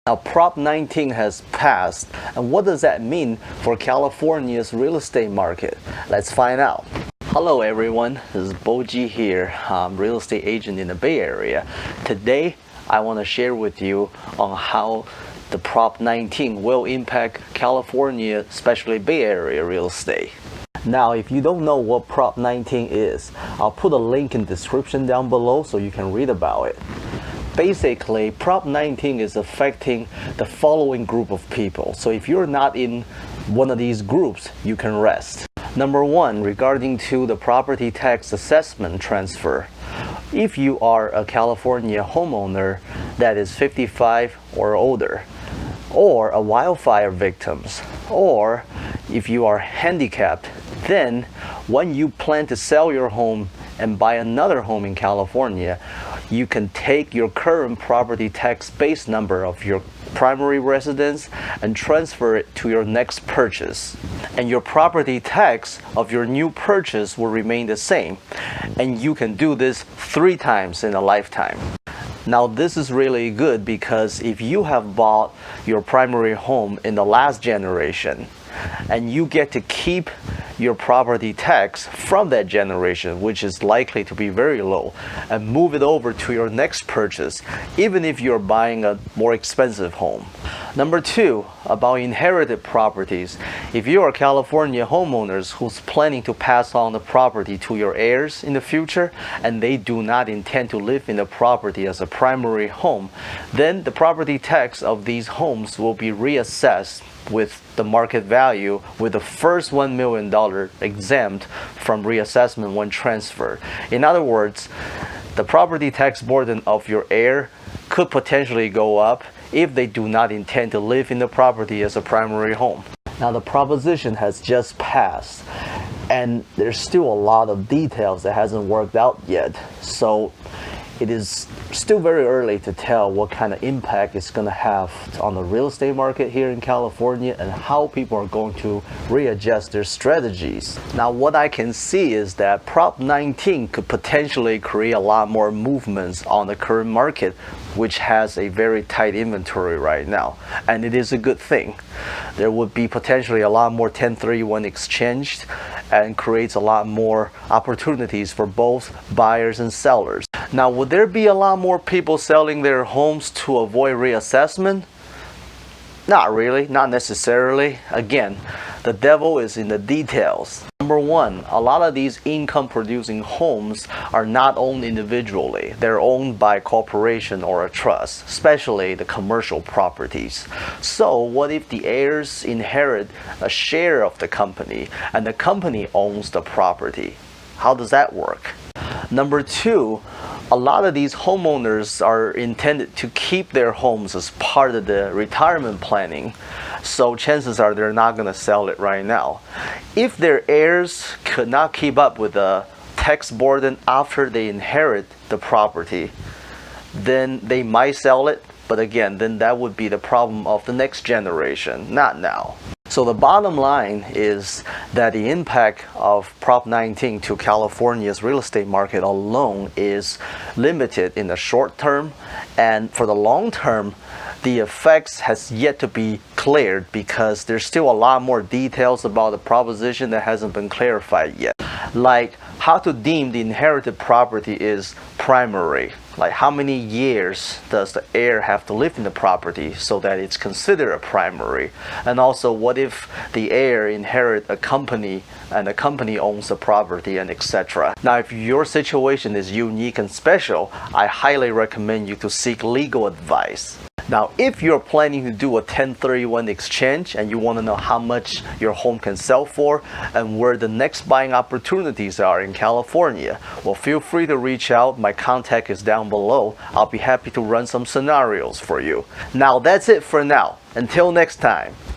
Now, Prop 19 has passed, and what does that mean for California's real estate market? Let's find out. Hello everyone, this is Boji here. I'm a real estate agent in the Bay Area. Today, I want to share with you on how the Prop 19 will impact California, especially Bay Area real estate. Now, if you don't know what Prop 19 is, I'll put a link in the description down below so you can read about it. Basically, Prop 19 is affecting the following group of people. So if you're not in one of these groups, you can rest. Number one, regarding to the property tax assessment transfer. If you are a California homeowner that is 55 or older, or a wildfire victims, or if you are handicapped, then when you plan to sell your home and buy another home in California, you can take your current property tax base number of your primary residence and transfer it to your next purchase. And your property tax of your new purchase will remain the same. And you can do this 3 times in a lifetime. Now, this is really good because if you have bought your primary home in the last generation and you get to keep your property tax from that generation, which is likely to be very low, and move it over to your next purchase, even if you're buying a more expensive home. Number 2, about inherited properties. If you are California homeowners who's planning to pass on the property to your heirs in the future, and they do not intend to live in the property as a primary home, then the property tax of these homes will be reassessed with the market value, with the first $1 million exempt from reassessment when transferred. In other words, the property tax burden of your heir could potentially go up if they do not intend to live in the property as a primary home. Now, the proposition has just passed, and there's still a lot of details that hasn't worked out yet. So it is still very early to tell what kind of impact it's going to have on the real estate market here in California and how people are going to readjust their strategies. Now, what I can see is that Prop 19 could potentially create a lot more movements on the current market, which has a very tight inventory right now, and it is a good thing. There would be potentially a lot more 1031 exchanged and creates a lot more opportunities for both buyers and sellers. Now, would there be a lot more people selling their homes to avoid reassessment? Not really, not necessarily. Again, the devil is in the details. Number 1, a lot of these income producing homes are not owned individually. They're owned by a corporation or a trust, especially the commercial properties. So what if the heirs inherit a share of the company and the company owns the property? How does that work? Number 2, a lot of these homeowners are intended to keep their homes as part of the retirement planning, so chances are they're not going to sell it right now. If their heirs could not keep up with the tax burden after they inherit the property, then they might sell it, but again, then that would be the problem of the next generation, not now. So the bottom line is that the impact of Prop 19 to California's real estate market alone is limited in the short term, and for the long term, the effects has yet to be cleared because there's still a lot more details about the proposition that hasn't been clarified yet. Like how to deem the inherited property is primary. Like how many years does the heir have to live in the property so that it's considered a primary? And also, what if the heir inherit a company and the company owns the property, and etc. Now, if your situation is unique and special, I highly recommend you to seek legal advice. Now, if you're planning to do a 1031 exchange and you want to know how much your home can sell for and where the next buying opportunities are in California, well, feel free to reach out. My contact is down below. I'll be happy to run some scenarios for you. Now, that's it for now. Until next time.